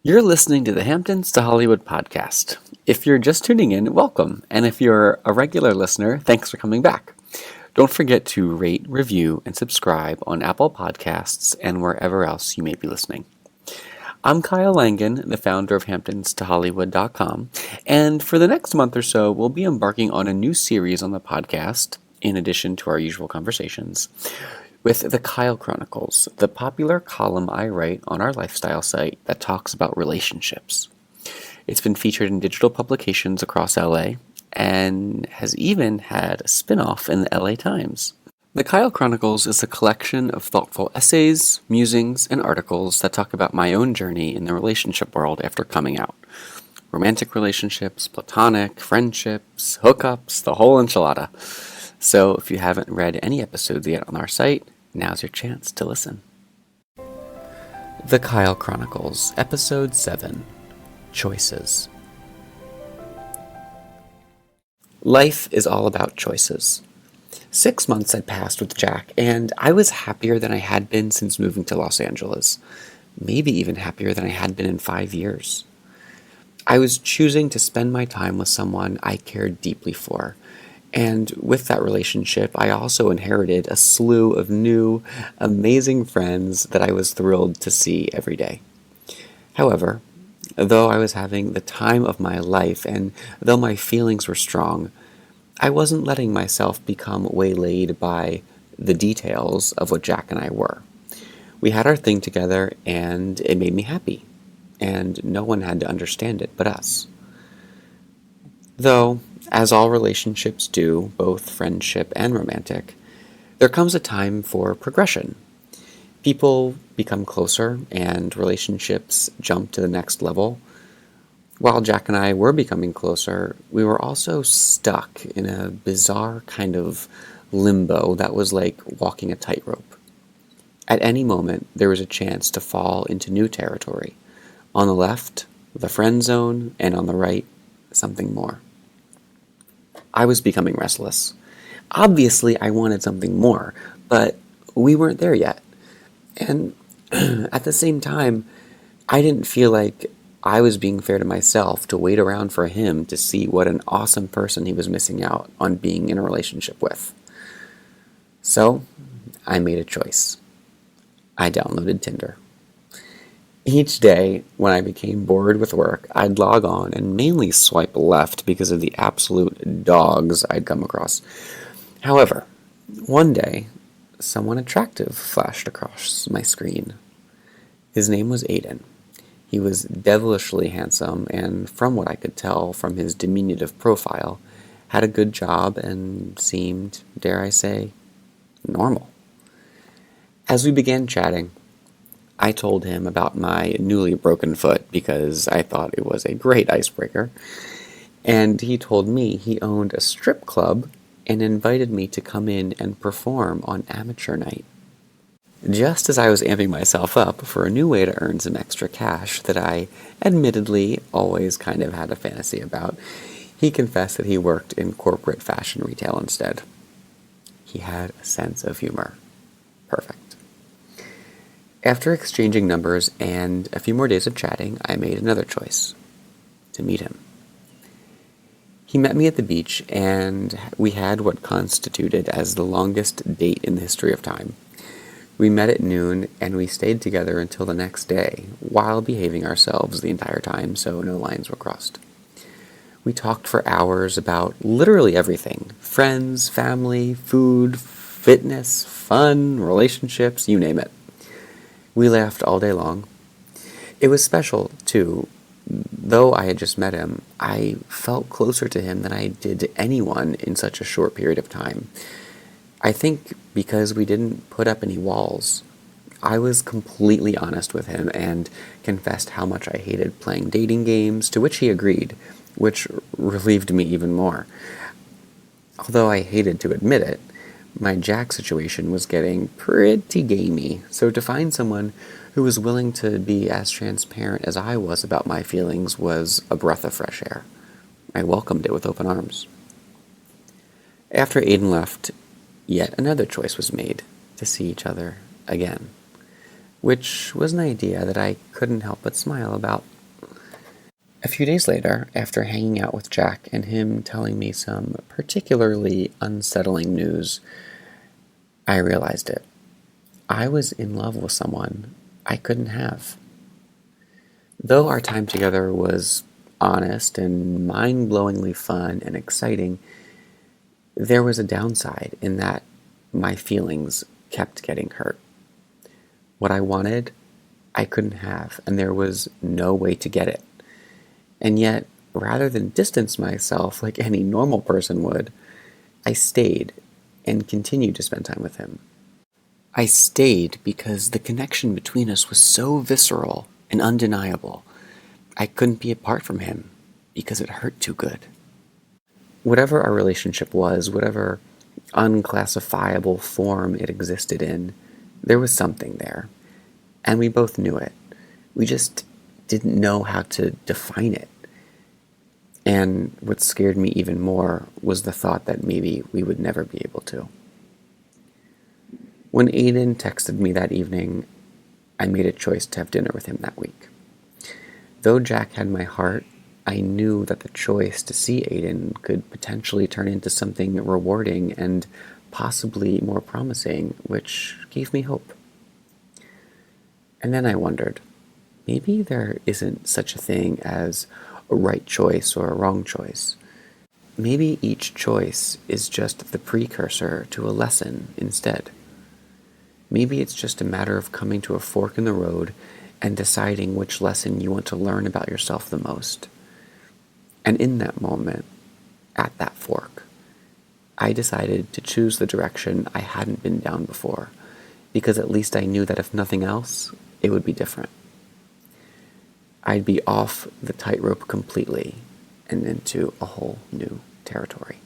You're listening to the Hamptons to Hollywood podcast. If you're just tuning in, welcome. And if you're a regular listener, thanks for coming back. Don't forget to rate, review, and subscribe on Apple Podcasts and wherever else you may be listening. I'm Kyle Langen, the founder of HamptonsToHollywood.com, and for the next month or so, we'll be embarking on a new series on the podcast, in addition to our usual conversations, with the Kyle Chronicles, the popular column I write on our lifestyle site that talks about relationships. It's been featured in digital publications across LA and has even had a spin-off in the LA Times. The Kyle Chronicles is a collection of thoughtful essays, musings, and articles that talk about my own journey in the relationship world after coming out. Romantic relationships, platonic, friendships, hookups, the whole enchilada. So if you haven't read any episodes yet on our site, now's your chance to listen. The Kyle Chronicles, Episode 7, Choices. Life is all about choices. 6 months had passed with Jack, and I was happier than I had been since moving to Los Angeles. Maybe even happier than I had been in 5 years. I was choosing to spend my time with someone I cared deeply for. And with that relationship, I also inherited a slew of new, amazing friends that I was thrilled to see every day. However, though I was having the time of my life, and though my feelings were strong, I wasn't letting myself become waylaid by the details of what Jack and I were. We had our thing together, and it made me happy, and no one had to understand it but us. Though, as all relationships do, both friendship and romantic, there comes a time for progression. People become closer, and relationships jump to the next level. While Jack and I were becoming closer, we were also stuck in a bizarre kind of limbo that was like walking a tightrope. At any moment, there was a chance to fall into new territory. On the left, the friend zone, and on the right, something more. I was becoming restless. Obviously, I wanted something more, but we weren't there yet. And at the same time, I didn't feel like I was being fair to myself to wait around for him to see what an awesome person he was missing out on being in a relationship with. So, I made a choice. I downloaded Tinder. Each day, when I became bored with work, I'd log on and mainly swipe left because of the absolute dogs I'd come across. However, one day, someone attractive flashed across my screen. His name was Aiden. He was devilishly handsome, and from what I could tell from his diminutive profile, had a good job and seemed, dare I say, normal. As we began chatting, I told him about my newly broken foot because I thought it was a great icebreaker, and he told me he owned a strip club and invited me to come in and perform on amateur night. Just as I was amping myself up for a new way to earn some extra cash that I admittedly always kind of had a fantasy about, he confessed that he worked in corporate fashion retail instead. He had a sense of humor. Perfect. After exchanging numbers and a few more days of chatting, I made another choice: to meet him. He met me at the beach, and we had what constituted as the longest date in the history of time. We met at noon, and we stayed together until the next day, while behaving ourselves the entire time so no lines were crossed. We talked for hours about literally everything: friends, family, food, fitness, fun, relationships, you name it. We laughed all day long. It was special, too. Though I had just met him, I felt closer to him than I did to anyone in such a short period of time. I think because we didn't put up any walls. I was completely honest with him and confessed how much I hated playing dating games, to which he agreed, which relieved me even more. Although I hated to admit it, my Jack situation was getting pretty gamey, so to find someone who was willing to be as transparent as I was about my feelings was a breath of fresh air. I welcomed it with open arms. After Aiden left, yet another choice was made: to see each other again, which was an idea that I couldn't help but smile about. A few days later, after hanging out with Jack and him telling me some particularly unsettling news, I realized it. I was in love with someone I couldn't have. Though our time together was honest and mind blowingly fun and exciting, there was a downside in that my feelings kept getting hurt. What I wanted, I couldn't have, and there was no way to get it. And yet, rather than distance myself like any normal person would, I stayed and continued to spend time with him. I stayed because the connection between us was so visceral and undeniable. I couldn't be apart from him because it hurt too good. Whatever our relationship was, whatever unclassifiable form it existed in, there was something there. And we both knew it. We just didn't know how to define it. And what scared me even more was the thought that maybe we would never be able to. When Aiden texted me that evening, I made a choice to have dinner with him that week. Though Jack had my heart, I knew that the choice to see Aiden could potentially turn into something rewarding and possibly more promising, which gave me hope. And then I wondered, maybe there isn't such a thing as a right choice or a wrong choice. Maybe each choice is just the precursor to a lesson instead. Maybe it's just a matter of coming to a fork in the road and deciding which lesson you want to learn about yourself the most. And in that moment, at that fork, I decided to choose the direction I hadn't been down before, because at least I knew that if nothing else, it would be different. I'd be off the tightrope completely and into a whole new territory.